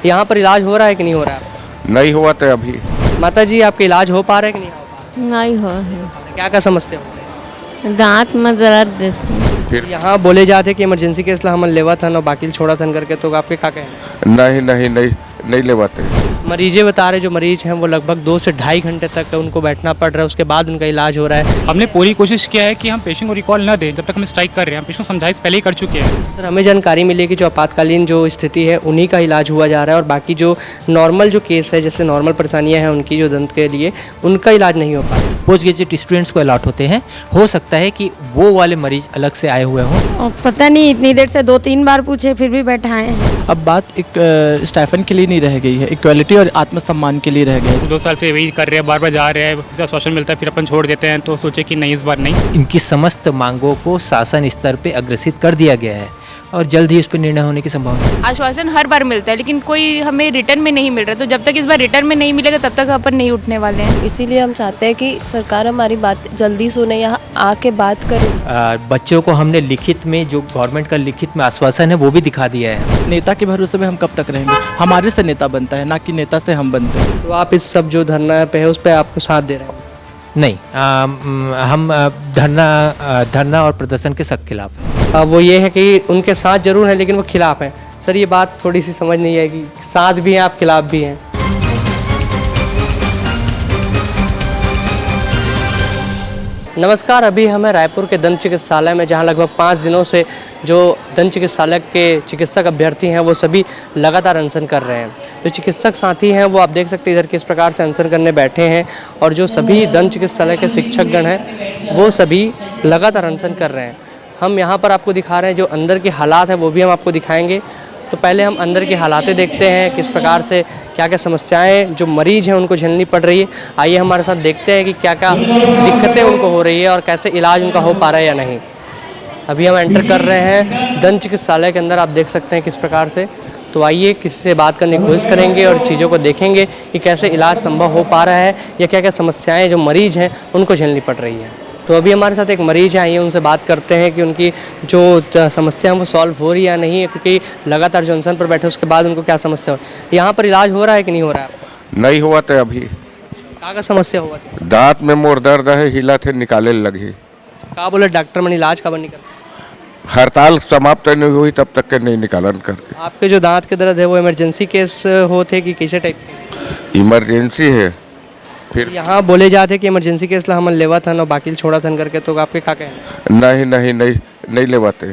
यहाँ पर इलाज हो रहा है कि नहीं हो रहा है? नहीं हुआ तो अभी। माता जी, आपका इलाज हो पा रहा है कि नहीं हो पा नहीं हो रहा? क्या क्या समस्या हो रही है? दांत में दर्द देते। फिर यहाँ बोले जाते कि इमरजेंसी केस ला हमन लेवा था और बाकी छोड़ा था करके, तो आपके क्या कहें? नहीं लेवाते। मरीजे बता रहे, जो मरीज हैं वो लगभग 2 से ढाई घंटे तक उनको बैठना पड़ रहा है, उसके बाद उनका इलाज हो रहा है। हमने पूरी कोशिश किया है कि हम पेशेंट को रिकॉल न दें जब तक हम स्ट्राइक कर रहे हैं। हम पेशेंट समझाइश पहले ही कर चुके हैं। सर, हमें जानकारी मिली कि जो आपातकालीन जो स्थिति है उन्हीं का इलाज हुआ जा रहा है और बाकी जो नॉर्मल जो केस है, जैसे नॉर्मल परेशानियां हैं उनकी जो दंत के लिए, उनका इलाज नहीं हो पा रहा। पोस्ट ग्रेजुएट स्टूडेंट्स को अलॉट होते हैं, हो सकता है कि वो वाले मरीज अलग से आए हुए हों। और पता नहीं, इतनी देर से 2-3 बार पूछे फिर भी बैठाए हैं। अब बात एक स्टाइफन के लिए नहीं रह गई है, इक्वालिटी और आत्मसम्मान के लिए रह गया है। 2 साल से वही कर रहे हैं, बार बार जा रहे हैं, जैसा आश्वासन मिलता है फिर अपन छोड़ देते हैं, तो सोचे कि नहीं, इस बार नहीं। इनकी समस्त मांगों को शासन स्तर पे अग्रसित कर दिया गया है और जल्द ही उस पर निर्णय होने की संभावना है। आश्वासन हर बार मिलता है लेकिन कोई हमें रिटर्न में नहीं मिल रहा, तो जब तक इस बार रिटर्न में नहीं मिलेगा तब तक अपन नहीं उठने वाले हैं। इसीलिए हम चाहते हैं कि सरकार हमारी बात जल्दी सुने, यहाँ आके बात करे। बच्चों को हमने लिखित में, जो गवर्नमेंट का लिखित में आश्वासन है वो भी दिखा दिया है। नेता के भरोसे में हम कब तक रहेंगे? हमारे से नेता बनता है, ना कि नेता से हम बनते हैं। तो आप इस सब जो धरना पे है उस पर आपको साथ दे रहे हैं? नहीं, हम धरना और प्रदर्शन के सख्त खिलाफ हैं। वो ये है कि उनके साथ जरूर है लेकिन वो खिलाफ हैं। सर, ये बात थोड़ी सी समझ नहीं आएगी, साथ भी हैं आप, खिलाफ भी हैं। नमस्कार, अभी हम हैं रायपुर के दंत चिकित्सालय में, जहां लगभग 5 दिनों से जो दंत चिकित्सालय के चिकित्सक अभ्यर्थी हैं वो सभी लगातार अनशन कर रहे हैं। जो चिकित्सक साथी हैं वो आप देख सकते हैं इधर किस प्रकार से अनशन करने बैठे हैं, और जो सभी दंत चिकित्सालय के शिक्षकगण हैं वो सभी लगातार अनशन कर रहे हैं। हम यहाँ पर आपको दिखा रहे हैं जो अंदर के हालात हैं वो भी हम आपको दिखाएंगे। तो पहले हम अंदर की हालातें देखते हैं, किस प्रकार से क्या क्या समस्याएं जो मरीज हैं उनको झेलनी पड़ रही है। आइए हमारे साथ देखते हैं कि क्या क्या दिक्कतें उनको हो रही है और कैसे इलाज उनका हो पा रहा है या नहीं। अभी हम एंटर कर रहे हैं दंत चिकित्सालय के अंदर, आप देख सकते हैं किस प्रकार से। तो आइए किसी से बात करने की कोशिश करेंगे और चीज़ों को देखेंगे कि कैसे इलाज संभव हो पा रहा है या क्या क्या समस्याएँ जो मरीज हैं उनको झेलनी पड़ रही है। तो अभी हमारे साथ एक मरीज आइए, उनसे बात करते हैं कि उनकी जो समस्या है वो सॉल्व हो रही है या नहीं है, क्योंकि लगातार जो अनशन पर बैठे उसके बाद उनको क्या समस्या हो। यहाँ पर इलाज हो रहा है कि नहीं हो रहा है? नहीं हुआ तो अभी। क्या समस्या हुआ थी? दांत में मोर दर्द है, हिला थे निकाले लगी। क्या बोले डॉक्टर? मैंने इलाज कब नहीं कर? हड़ताल समाप्त नहीं हुई तब तक के नहीं निकालन कर। आपके जो दांत के दर्द है वो इमरजेंसी केस होते कि कैसे टाइप के? इमरजेंसी है। फिर यहाँ बोले जाते कि इमरजेंसी केस ला हमन लेवा था और बाकी छोड़ा था करके, तो आपके क्या कहें? नहीं लेवाते।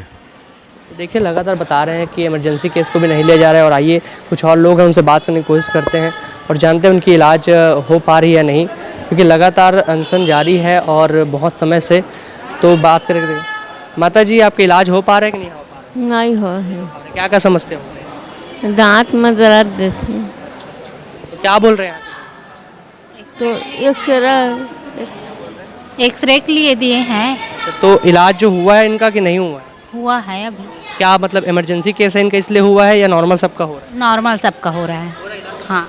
देखिए, लगातार बता रहे हैं कि इमरजेंसी केस को भी नहीं लिया जा रहा है। और आइए कुछ और लोग हैं, उनसे बात करने की कोशिश करते हैं और जानते हैं उनकी इलाज हो पा रही है या नहीं, क्योंकि लगातार अनशन जारी है और बहुत समय से। तो बात करेंगे। माता जी, आपका इलाज हो पा रहा है कि नहीं हो पा रहा? नहीं हो। क्या क्या समस्या हो रही है? दांत में दर्द देते हैं। तो क्या बोल रहे हैं? तो एक्सरे के लिए दिए हैं। तो इलाज जो हुआ है इनका कि नहीं हुआ है? हुआ है अभी। क्या मतलब इमरजेंसी केस है इनका इसलिए हुआ है या नॉर्मल सबका हो रहा है? नॉर्मल सबका हो रहा है। हाँ।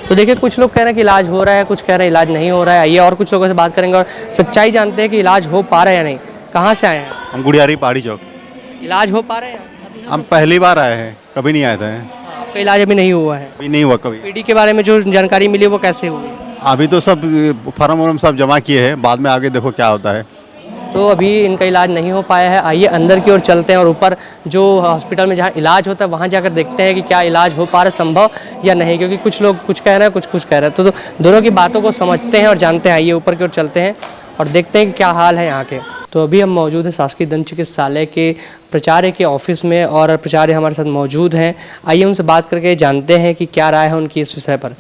तो देखिए, कुछ लोग कह रहे हैं कि इलाज हो रहा है, कुछ कह रहे हैं इलाज नहीं हो रहा है। आइए और कुछ लोगों से बात करेंगे और सच्चाई जानते हैं कि इलाज हो पा रहा है या नहीं। कहाँ से आए हैं? हम गुड़ियारी पहाड़ी चौक। इलाज हो पा रहे हैं? हम पहली बार आए हैं, कभी नहीं आए थे। आपका इलाज अभी नहीं हुआ है? अभी नहीं हुआ कभी। पीडी के बारे में जो जानकारी मिली वो कैसे हुई? अभी तो सब फार्म वार्म सब जमा किए हैं, बाद में आगे देखो क्या होता है। तो अभी इनका इलाज नहीं हो पाया है। आइए अंदर की ओर चलते हैं और ऊपर जो हॉस्पिटल में जहाँ इलाज होता है वहाँ जाकर देखते हैं कि क्या इलाज हो पा रहा है संभव या नहीं, क्योंकि कुछ लोग कुछ कह रहे हैं, कुछ कह रहे हैं। तो दोनों की बातों को समझते हैं और जानते हैं। आइए ऊपर की ओर चलते हैं और देखते हैं कि क्या हाल है यहाँ के। तो अभी हम मौजूद हैं शासकीय दंत चिकित्सालय के प्राचार्य के ऑफिस में और प्राचार्य हमारे साथ मौजूद हैं। आइए उनसे बात करके जानते हैं कि क्या राय है उनकी इस विषय पर।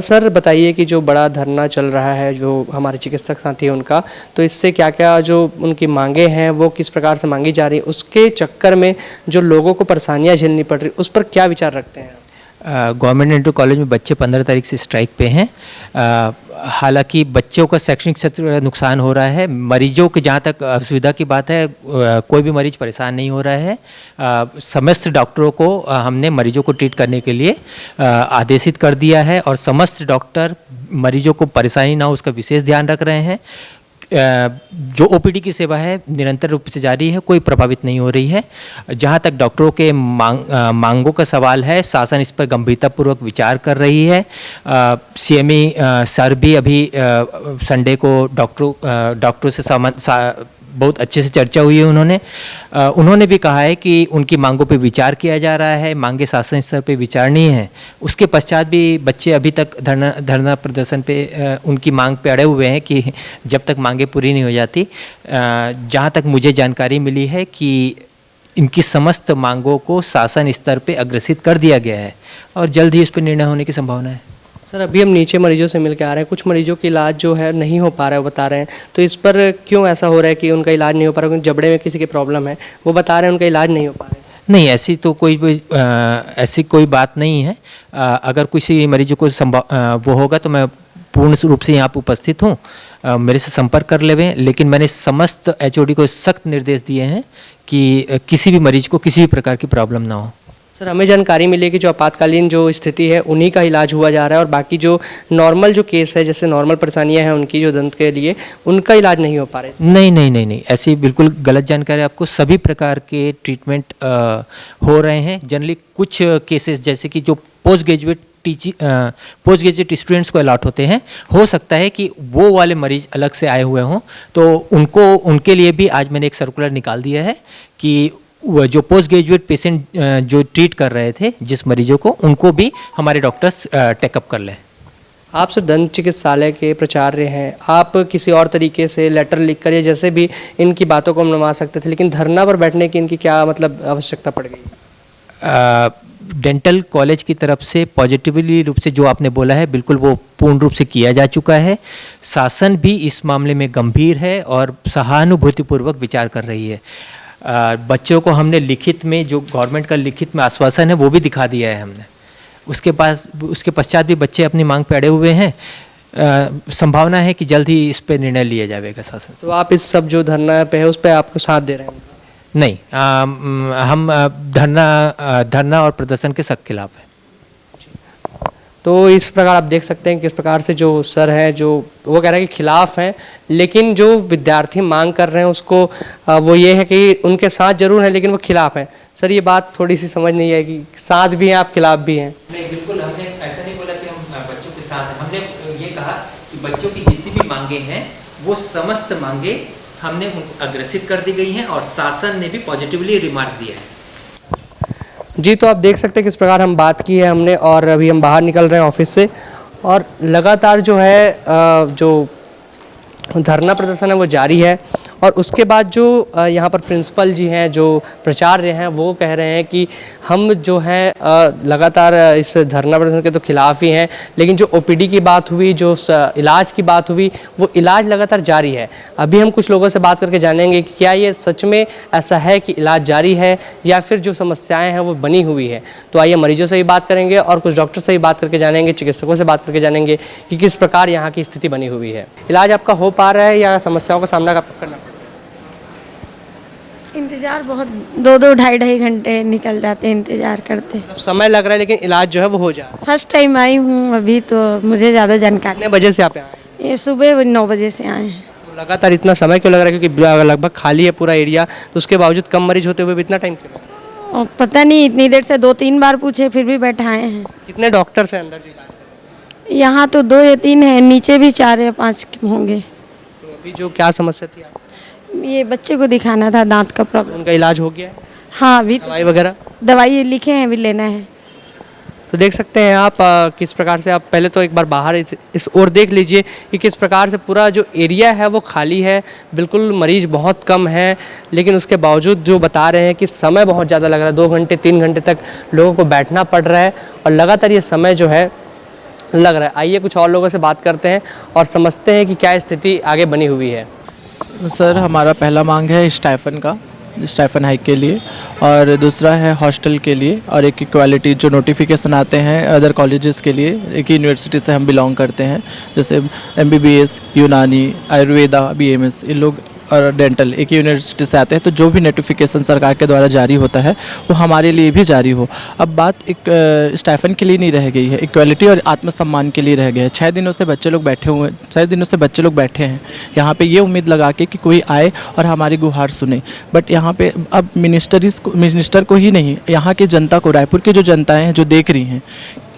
सर, बताइए कि जो बड़ा धरना चल रहा है जो हमारे चिकित्सक साथी हैं उनका, तो इससे क्या क्या जो उनकी मांगे हैं वो किस प्रकार से मांगी जा रही है, उसके चक्कर में जो लोगों को परेशानियां झेलनी पड़ रही, उस पर क्या विचार रखते हैं? गवर्नमेंट इंटर कॉलेज में बच्चे 15 तारीख से स्ट्राइक पे हैं। हालांकि बच्चों का शैक्षणिक सत्र का नुकसान हो रहा है, मरीजों की जहाँ तक सुविधा की बात है कोई भी मरीज परेशान नहीं हो रहा है। समस्त डॉक्टरों को हमने मरीजों को ट्रीट करने के लिए आदेशित कर दिया है और समस्त डॉक्टर मरीजों को परेशानी ना हो उसका विशेष ध्यान रख रहे हैं। जो ओपीडी की सेवा है निरंतर रूप से जारी है, कोई प्रभावित नहीं हो रही है। जहाँ तक डॉक्टरों के मांगों का सवाल है, शासन इस पर गंभीरतापूर्वक विचार कर रही है। सीएमई सर भी अभी संडे को डॉक्टरों से बहुत अच्छे से चर्चा हुई है। उन्होंने भी कहा है कि उनकी मांगों पे विचार किया जा रहा है, मांगे शासन स्तर पे विचारणीय है। उसके पश्चात भी बच्चे अभी तक धरना प्रदर्शन पे उनकी मांग पे अड़े हुए हैं कि जब तक मांगे पूरी नहीं हो जाती। जहाँ तक मुझे जानकारी मिली है कि इनकी समस्त मांगों को शासन स्तर पे अग्रसित कर दिया गया है और जल्द ही उस पर निर्णय होने की संभावना है। सर, अभी हम नीचे मरीजों से मिल के आ रहे हैं, कुछ मरीजों का इलाज जो है नहीं हो पा रहा है, वो बता रहे हैं। तो इस पर क्यों ऐसा हो रहा है कि उनका इलाज नहीं हो पा रहा है? क्योंकि जबड़े में किसी की प्रॉब्लम है, वो बता रहे हैं उनका इलाज नहीं हो पा रहा है। नहीं, ऐसी कोई बात नहीं है। अगर किसी मरीजों को वो होगा तो मैं पूर्ण रूप से यहाँ पर उपस्थित हूँ, मेरे से संपर्क कर लेवें। लेकिन मैंने समस्त एचओडी को सख्त निर्देश दिए हैं कि किसी भी मरीज को किसी भी प्रकार की प्रॉब्लम ना हो। सर, हमें जानकारी मिली है कि जो आपातकालीन जो स्थिति है उन्हीं का इलाज हुआ जा रहा है और बाकी जो नॉर्मल जो केस है, जैसे नॉर्मल परेशानियां हैं उनकी जो दंत के लिए, उनका इलाज नहीं हो पा रहा है। नहीं, ऐसी बिल्कुल गलत जानकारी। आपको सभी प्रकार के ट्रीटमेंट हो रहे हैं। जनरली कुछ केसेस जैसे कि जो पोस्ट ग्रेजुएट स्टूडेंट्स को अलॉट होते हैं, हो सकता है कि वो वाले मरीज अलग से आए हुए हों, तो उनके लिए भी आज मैंने एक सर्कुलर निकाल दिया है कि जो पोस्ट ग्रेजुएट पेशेंट जो ट्रीट कर रहे थे जिस मरीजों को, उनको भी हमारे डॉक्टर्स टेकअप कर लें। आप सर दंत चिकित्सालय के प्राचार्य हैं, आप किसी और तरीके से लेटर लिख कर या जैसे भी इनकी बातों को मनवा सकते थे, लेकिन धरना पर बैठने की इनकी क्या मतलब आवश्यकता पड़ गई? डेंटल कॉलेज की तरफ से पॉजिटिवली रूप से जो आपने बोला है, बिल्कुल वो पूर्ण रूप से किया जा चुका है। शासन भी इस मामले में गंभीर है और सहानुभूतिपूर्वक विचार कर रही है। बच्चों को हमने लिखित में, जो गवर्नमेंट का लिखित में आश्वासन है, वो भी दिखा दिया है हमने। उसके पश्चात भी बच्चे अपनी मांग पे अड़े हुए हैं। संभावना है कि जल्द ही इस पे निर्णय लिया जाएगा शासन। तो आप इस सब जो धरना पे है उस पर आपको साथ दे रहे हैं? नहीं, हम धरना और प्रदर्शन के सख्त खिलाफ हैं। तो इस प्रकार आप देख सकते हैं किस प्रकार से जो सर हैं, जो वो कह रहे हैं कि खिलाफ हैं, लेकिन जो विद्यार्थी मांग कर रहे हैं उसको वो ये है कि उनके साथ जरूर हैं लेकिन वो खिलाफ हैं। सर, ये बात थोड़ी सी समझ नहीं है कि साथ भी हैं आप, खिलाफ भी हैं। नहीं, बिल्कुल हमने ऐसा नहीं बोला कि हम बच्चों के साथ हैं। हमने ये कहा कि बच्चों की जितनी भी मांगे हैं वो समस्त मांगे हमने अग्रसित कर दी गई हैं और शासन ने भी पॉजिटिवली रिमार्क दिया है। जी, तो आप देख सकते हैं किस प्रकार हम बात की है हमने, और अभी हम बाहर निकल रहे हैं ऑफिस से और लगातार जो है जो धरना प्रदर्शन है वो जारी है। और उसके बाद जो यहाँ पर प्रिंसिपल जी हैं, जो प्राचार्य हैं, वो कह रहे हैं कि हम जो हैं लगातार इस धरना प्रदर्शन के तो खिलाफ ही हैं, लेकिन जो ओपीडी की बात हुई, जो इलाज की बात हुई, वो इलाज लगातार जारी है। अभी हम कुछ लोगों से बात करके जानेंगे कि क्या ये सच में ऐसा है कि इलाज जारी है या फिर जो समस्याएँ हैं वो बनी हुई है। तो आइए मरीजों से भी बात करेंगे और कुछ डॉक्टर से भी बात करके जानेंगे, चिकित्सकों से बात करके जानेंगे कि किस प्रकार यहाँ की स्थिति बनी हुई है। इलाज आपका हो पा रहा है या समस्याओं का सामना करना पड़ता है? इंतज़ार बहुत 2-2 ढाई घंटे निकल जाते हैं इंतज़ार करते। समय लग रहा है लेकिन इलाज जो है वो हो जा रहा है। फर्स्ट टाइम आई हूँ अभी, तो मुझे ज़्यादा जानकारी। कितने बजे से आप यहाँ आए? ये सुबह 9 बजे से आए हैं। तो लगातार इतना समय क्यों लग रहा है? क्योंकि लगभग खाली है पूरा एरिया, तो उसके बावजूद कम मरीज होते हुए भी इतना टाइम क्यों लग रहा है? और पता नहीं, इतनी देर से 2-3 बार पूछे फिर भी बैठाए हैं। कितने डॉक्टर्स हैं अंदर जो इलाज कर रहे हैं? यहाँ तो 2 या 3 हैं, नीचे भी 4 या 5 होंगे। तो अभी जो क्या समस्या थी आपको? ये बच्चे को दिखाना था, दांत का प्रॉब्लम। उनका इलाज हो गया है? हाँ, अभी दवाई वगैरह? दवाई लिखे हैं, अभी लेना है। तो देख सकते हैं आप किस प्रकार से, आप पहले तो एक बार बाहर इस ओर देख लीजिए कि किस प्रकार से पूरा जो एरिया है वो खाली है, बिल्कुल मरीज बहुत कम है, लेकिन उसके बावजूद जो बता रहे हैं कि समय बहुत ज़्यादा लग रहा है, 2 घंटे 3 घंटे तक लोगों को बैठना पड़ रहा है और लगातार ये समय जो है लग रहा है। आइए कुछ और लोगों से बात करते हैं और समझते हैं कि क्या स्थिति आगे बनी हुई है। सर, हमारा पहला मांग है स्टाइफन हाइक के लिए, और दूसरा है हॉस्टल के लिए, और एक इक्वालिटी जो नोटिफिकेशन आते हैं अदर कॉलेजेस के लिए। एक ही यूनिवर्सिटी से हम बिलोंग करते हैं, जैसे MBBS, यूनानी, आयुर्वेदा, BMS, इन लोग और डेंटल एक ही यूनिवर्सिटी से आते हैं, तो जो भी नोटिफिकेशन सरकार के द्वारा जारी होता है वो हमारे लिए भी जारी हो। अब बात एक स्टाइफन के लिए नहीं रह गई है, इक्वलिटी और आत्मसम्मान के लिए रह गया है। 6 दिनों से बच्चे लोग बैठे हैं यहाँ पे ये उम्मीद लगा के कि कोई आए और हमारी गुहार सुने, बट यहाँ पे अब मिनिस्टर को ही नहीं, यहाँ की जनता को, रायपुर की जो जनताएँ हैं जो देख रही हैं,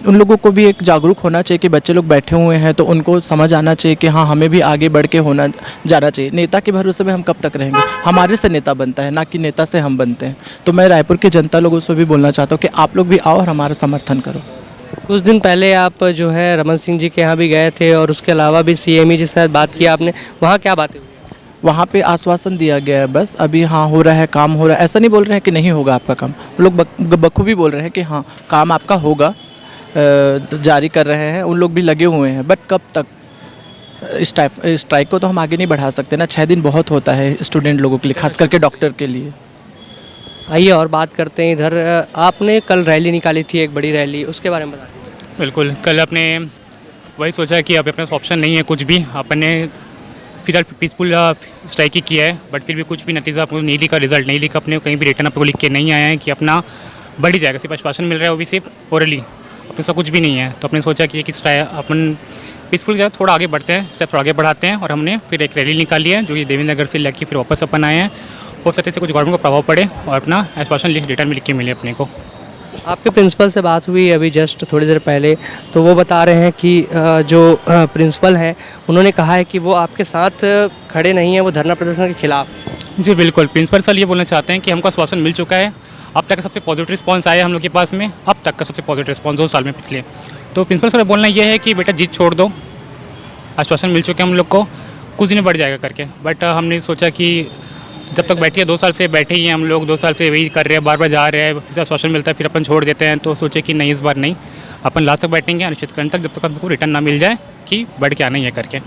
उन लोगों को भी एक जागरूक होना चाहिए कि बच्चे लोग बैठे हुए हैं तो उनको समझ आना चाहिए कि हाँ हमें भी आगे बढ़ के जाना चाहिए। नेता के भरोसे में हम कब तक रहेंगे? हमारे से नेता बनता है, ना कि नेता से हम बनते हैं। तो मैं रायपुर की जनता लोगों से भी बोलना चाहता हूँ कि आप लोग भी आओ और हमारा समर्थन करो। कुछ दिन पहले आप जो है रमन सिंह जी के यहाँ भी गए थे और उसके अलावा भी CME जी के साथ बात की आपने, वहाँ क्या बातें हुई? वहाँ पे आश्वासन दिया गया है बस, अभी हाँ हो रहा है, काम हो रहा है, ऐसा नहीं बोल रहे हैं कि नहीं होगा आपका काम। लोग बखूबी बोल रहे हैं कि हाँ काम आपका होगा, जारी कर रहे हैं, उन लोग भी लगे हुए हैं, बट कब तक? स्ट्राइक को तो हम आगे नहीं बढ़ा सकते ना, 6 दिन बहुत होता है स्टूडेंट लोगों के लिए, खास करके डॉक्टर के लिए। आइए और बात करते हैं इधर। आपने कल रैली निकाली थी, एक बड़ी रैली, उसके बारे में बताइए। बिल्कुल, कल अपने वही सोचा कि अब अपने पास ऑप्शन नहीं है कुछ भी, अपने फिलहाल पीसफुल स्ट्राइक ही किया है, बट फिर भी कुछ भी नतीजा अपने नहीं लिखा, रिजल्ट नहीं लिखा, अपने कहीं भी रिटर्न आपको लिख के नहीं आया है कि अपना बढ़ ही जाएगा। सिर्फ आश्वासन मिल रहा है, वो भी सिर्फ ओरली, अपने साथ कुछ भी नहीं है। तो अपने सोचा कि अपन पीसफुल जगह थोड़ा आगे बढ़ते हैं, स्टेप आगे बढ़ाते हैं, और हमने फिर एक रैली निकाली है जो कि देवेंद्र नगर से लेकर फिर वापस अपन आए हैं। हो सकते से कुछ गवर्नमेंट को प्रभाव पड़े और अपना आश्वासन रिटर्न में लिख के मिले अपने को। आपके प्रिंसिपल से बात हुई अभी जस्ट थोड़ी देर पहले, तो वो बता रहे हैं कि जो प्रिंसिपल हैं उन्होंने कहा है कि वो आपके साथ खड़े नहीं हैं, वो धरना प्रदर्शन के खिलाफ। जी बिल्कुल, प्रिंसिपल सर ये बोलना चाहते हैं कि हमको आश्वासन मिल चुका है, अब तक का सबसे पॉजिटिव रिस्पांस आया हम लोग के पास में, अब तक का सबसे पॉजिटिव रिस्पांस 2 साल में पिछले। तो प्रिंसिपल सर बोलना ये है कि बेटा जीत छोड़ दो, आश्वासन मिल चुके हैं हम लोग को, कुछ दिन बढ़ जाएगा करके। बट हमने सोचा कि जब तक बैठिए, 2 साल से बैठे ही हैं हम लोग, 2 साल से वही कर रहे हैं, बार बार जा रहे हैं, फिर आश्वासन मिलता है फिर अपन छोड़ देते हैं। तो सोचे कि नहीं, इस बार नहीं, अपन लास्ट तक बैठेंगे अनिश्चितकाल तक, जब तक हमको रिटर्न ना मिल जाए कि बढ़ के आना ही है करके।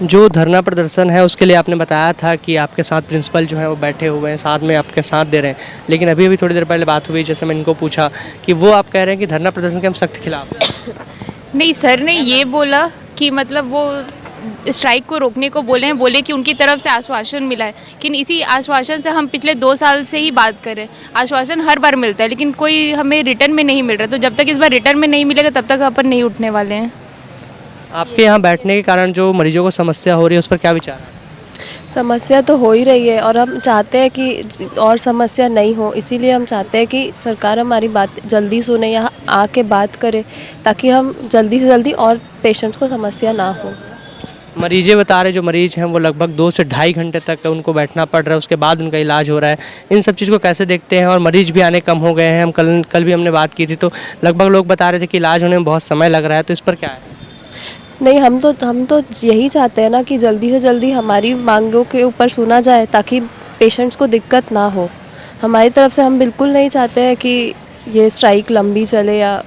जो धरना प्रदर्शन है उसके लिए आपने बताया था कि आपके साथ प्रिंसिपल जो है वो बैठे हुए हैं, साथ में आपके साथ दे रहे हैं, लेकिन अभी थोड़ी देर पहले बात हुई, जैसे मैं इनको पूछा कि वो आप कह रहे हैं कि धरना प्रदर्शन के हम सख्त खिलाफ हैं। नहीं, सर ने ये बोला कि मतलब वो स्ट्राइक को रोकने को बोले कि उनकी तरफ से आश्वासन मिला है, लेकिन इसी आश्वासन से हम पिछले 2 साल से ही बात कर रहे हैं। आश्वासन हर बार मिलता है लेकिन कोई हमें रिटर्न में नहीं मिल रहा, तो जब तक इस बार रिटर्न में नहीं मिलेगा तब तक अपन नहीं उठने वाले हैं। आपके यहाँ बैठने के कारण जो मरीजों को समस्या हो रही है उस पर क्या विचार है? समस्या तो हो ही रही है और हम चाहते हैं कि और समस्या नहीं हो, इसीलिए हम चाहते हैं कि सरकार हमारी बात जल्दी सुने, यहाँ आके बात करे, ताकि हम जल्दी से जल्दी और पेशेंट्स को समस्या ना हो। मरीजें बता रहे, जो मरीज हैं वो लगभग 2 से ढाई घंटे तक उनको बैठना पड़ रहा है, उसके बाद उनका इलाज हो रहा है। इन सब चीज़ को कैसे देखते हैं? और मरीज भी आने कम हो गए हैं, हम कल भी हमने बात की थी तो लगभग लोग बता रहे थे कि इलाज होने में बहुत समय लग रहा है, तो इस पर क्या है? नहीं, हम तो यही चाहते हैं ना कि जल्दी से जल्दी हमारी मांगों के ऊपर सुना जाए, ताकि पेशेंट्स को दिक्कत ना हो। हमारी तरफ से हम बिल्कुल नहीं चाहते हैं कि ये स्ट्राइक लंबी चले या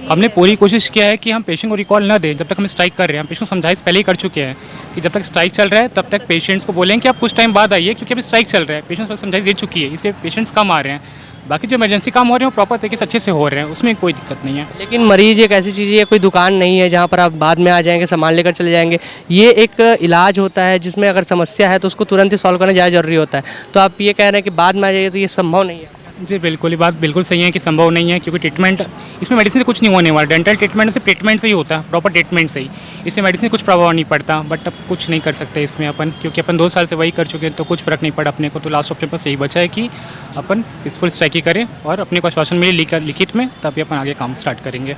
हमने पूरी कोशिश किया है कि हम पेशेंट को रिकॉल ना दें जब तक हम स्ट्राइक कर रहे हैं। हम पेशेंट को समझाइश पहले ही कर चुके हैं कि जब तक स्ट्राइक चल रहा है तब तक पेशेंट्स को बोलें कि आप कुछ टाइम बाद आइए, क्योंकि अभी स्ट्राइक चल रहा है। पेशेंट्स को समझाइश दे चुकी है, इसलिए पेशेंट्स कम आ रहे हैं। बाकी जो इमरजेंसी काम हो रहे हैं वो प्रॉपर तरीके से अच्छे से हो रहे हैं, उसमें कोई दिक्कत नहीं है। लेकिन मरीज एक ऐसी चीज़ है, कोई दुकान नहीं है जहाँ पर आप बाद में आ जाएंगे, सामान लेकर चले जाएंगे। ये एक इलाज होता है जिसमें अगर समस्या है तो उसको तुरंत ही सॉल्व करना ज़्यादा जरूरी होता है। तो आप ये कह रहे हैं कि बाद में आ जाइए, तो ये संभव नहीं है। जी बिल्कुल, ये बात बिल्कुल सही है कि संभव नहीं है, क्योंकि ट्रीटमेंट इसमें मेडिसिन से कुछ नहीं होने वाला। डेंटल ट्रीटमेंट सिर्फ ट्रीटमेंट से ही होता है, प्रॉपर ट्रीटमेंट से ही, इसमें मेडिसिन से कुछ प्रभाव नहीं पड़ता। बट अब कुछ नहीं कर सकते इसमें अपन, क्योंकि अपन 2 साल से वही कर चुके हैं, तो कुछ फ़र्क नहीं पड़ा अपने को। तो लास्ट ऑप्शन पर यही बचा है कि अपन पीसफुल स्ट्राइक ही करें और अपने को आश्वासन मिले लिखित में, तभी अपन आगे काम स्टार्ट करेंगे।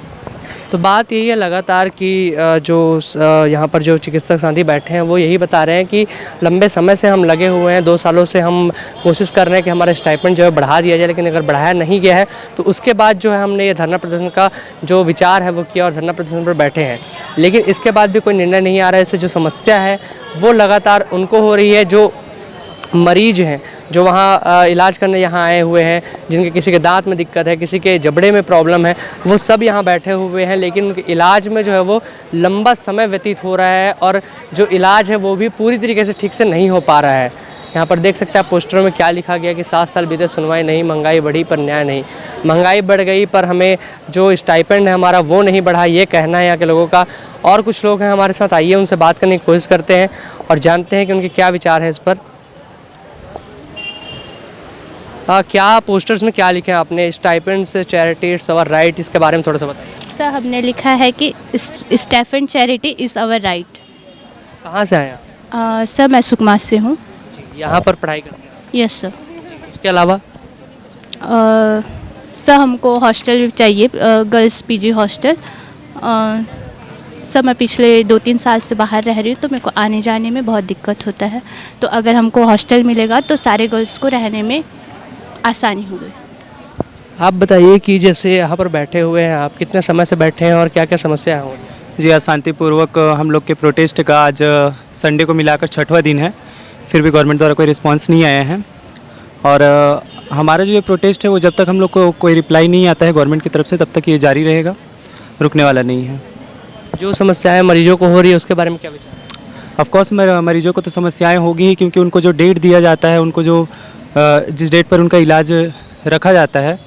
तो बात यही है लगातार कि जो यहाँ पर जो चिकित्सक साथी बैठे हैं वो यही बता रहे हैं कि लंबे समय से हम लगे हुए हैं, 2 सालों से हम कोशिश कर रहे हैं कि हमारा स्टाइपेंड जो है बढ़ा दिया जाए, लेकिन अगर बढ़ाया नहीं गया है तो उसके बाद जो है हमने ये धरना प्रदर्शन का जो विचार है वो किया और धरना प्रदर्शन पर बैठे हैं। लेकिन इसके बाद भी कोई निर्णय नहीं आ रहा है। इससे जो समस्या है वो लगातार उनको हो रही है, जो मरीज हैं, जो वहाँ इलाज करने यहाँ आए हुए हैं, जिनके किसी के दांत में दिक्कत है, किसी के जबड़े में प्रॉब्लम है, वो सब यहाँ बैठे हुए हैं। लेकिन उनके इलाज में जो है वो लंबा समय व्यतीत हो रहा है और जो इलाज है वो भी पूरी तरीके से ठीक से नहीं हो पा रहा है। यहाँ पर देख सकते हैं आप पोस्टरों में क्या लिखा गया कि 7 साल बीते सुनवाई नहीं, महंगाई बढ़ी पर न्याय नहीं। महंगाई बढ़ गई पर हमें जो स्टाइपेंड है हमारा वो नहीं बढ़ा, ये कहना है यहाँ के लोगों का। और कुछ लोग हैं हमारे साथ, आइए उनसे बात करने की कोशिश करते हैं और जानते हैं कि उनके क्या विचार हैं इस पर। क्या पोस्टर्स में क्या लिखे हैं आपने? Stipends, charity it's our right, इसके बारे में थोड़ा सा बताइए। सर हमने लिखा है कि stipend charity is our right. कहाँ से आए आप? सर मैं सुकमा से हूँ। यहाँ पर पढ़ाई करते हैं? Yes sir. इसके अलावा सर हमको हॉस्टल भी चाहिए, गर्ल्स पीजी हॉस्टल। सर मैं पिछले 2-3 साल से बाहर रह रही हूँ, तो मेरे को आने जाने में बहुत दिक्कत होता है, तो अगर हमको हॉस्टल मिलेगा तो सारे गर्ल्स को रहने में आसानी होगी। आप बताइए कि जैसे यहाँ पर बैठे हुए हैं आप, कितने समय से बैठे हैं और क्या क्या समस्या है? जी आज शांतिपूर्वक हम लोग के प्रोटेस्ट का आज संडे को मिलाकर 6वां दिन है, फिर भी गवर्नमेंट द्वारा कोई रिस्पांस नहीं आया है। और हमारा जो ये प्रोटेस्ट है वो जब तक हम लोग को कोई रिप्लाई नहीं आता है गवर्नमेंट की तरफ से, तब तक ये जारी रहेगा, रुकने वाला नहीं है। जो समस्याएं मरीजों को हो रही है उसके बारे में क्या विचार है? ऑफकोर्स मरीजों को तो समस्याएं होगी ही, क्योंकि उनको जो डेट दिया जाता है, उनको जो जिस डेट पर उनका इलाज रखा जाता है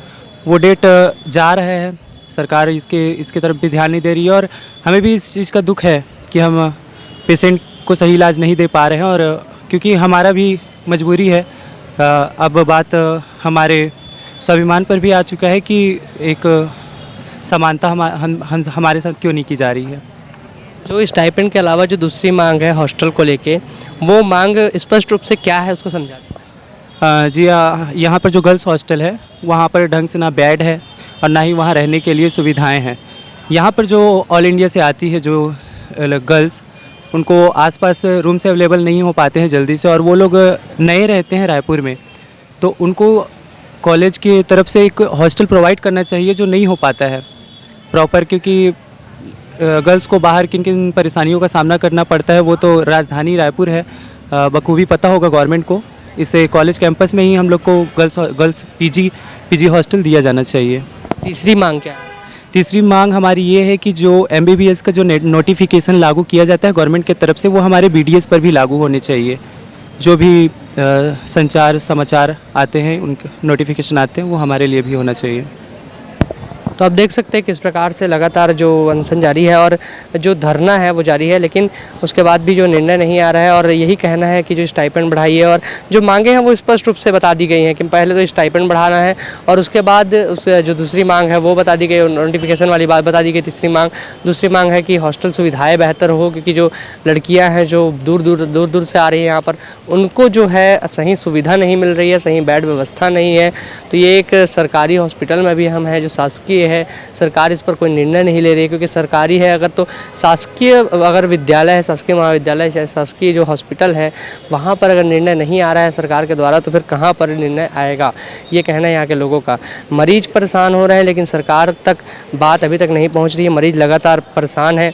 वो डेट जा रहा है। सरकार इसके तरफ भी ध्यान नहीं दे रही है और हमें भी इस चीज़ का दुख है कि हम पेशेंट को सही इलाज नहीं दे पा रहे हैं। और क्योंकि हमारा भी मजबूरी है, अब बात हमारे स्वाभिमान पर भी आ चुका है कि एक समानता हमारे साथ क्यों नहीं की जा रही है। जो स्टाइपेंड के अलावा जो दूसरी मांग है हॉस्टल को लेके, वो मांग स्पष्ट रूप से क्या है उसको समझा दें। जी यहाँ पर जो गर्ल्स हॉस्टल है वहाँ पर ढंग से ना बेड है और ना ही वहाँ रहने के लिए सुविधाएं हैं। यहाँ पर जो ऑल इंडिया से आती है जो गर्ल्स, उनको आसपास रूम से अवेलेबल नहीं हो पाते हैं जल्दी से, और वो लोग नए रहते हैं रायपुर में, तो उनको कॉलेज की तरफ से एक हॉस्टल प्रोवाइड करना चाहिए जो नहीं हो पाता है प्रॉपर, क्योंकि गर्ल्स को बाहर किन किन परेशानियों का सामना करना पड़ता है वो तो राजधानी रायपुर है, बखूबी पता होगा गवर्नमेंट को। इससे कॉलेज कैंपस में ही हम लोग को गर्ल्स पीजी हॉस्टल दिया जाना चाहिए। तीसरी मांग क्या है? तीसरी मांग हमारी ये है कि जो MBBS का जो नोटिफिकेशन लागू किया जाता है गवर्नमेंट की तरफ से, वो हमारे BDS पर भी लागू होने चाहिए। जो भी संचार समाचार आते हैं, उनके नोटिफिकेशन आते हैं, वो हमारे लिए भी होना चाहिए। तो आप देख सकते हैं किस प्रकार से लगातार जो अनशन जारी है और जो धरना है वो जारी है, लेकिन उसके बाद भी जो निर्णय नहीं आ रहा है। और यही कहना है कि जो स्टाइपेंड बढ़ाई है और जो मांगे हैं वो स्पष्ट रूप से बता दी गई हैं कि पहले तो स्टाइपेंड बढ़ाना है और उसके बाद उस जो दूसरी मांग है वो बता दी गई, नोटिफिकेशन वाली बात बता दी गई। दूसरी मांग है कि हॉस्टल सुविधाएँ बेहतर हो, क्योंकि जो लड़कियाँ हैं जो दूर दूर से आ रही हैं यहाँ पर, उनको जो है सही सुविधा नहीं मिल रही है, सही बेड व्यवस्था नहीं है। तो ये एक सरकारी हॉस्पिटल में भी हम हैं जो शासकीय है, सरकार इस पर कोई निर्णय नहीं ले रही है, क्योंकि सरकारी है अगर तो शासकीय, अगर विद्यालय है, शासकीय महाविद्यालय है, शासकीय जो हॉस्पिटल है, वहाँ पर अगर निर्णय नहीं आ रहा है सरकार के द्वारा, तो फिर कहाँ पर निर्णय आएगा, ये कहना है यहाँ के लोगों का। मरीज परेशान हो रहे हैं लेकिन सरकार तक बात अभी तक नहीं पहुँच रही है। मरीज लगातार परेशान है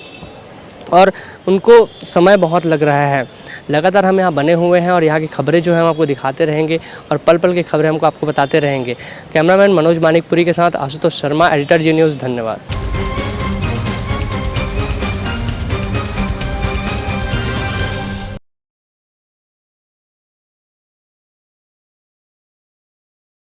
और उनको समय बहुत लग रहा है। लगातार हम यहाँ बने हुए हैं और यहाँ की खबरें जो हैं हम आपको दिखाते रहेंगे और पल पल की खबरें हमको आपको बताते रहेंगे। कैमरामैन मनोज मानिकपुरी के साथ आशुतोष शर्मा, एडिटर जी न्यूज़, धन्यवाद।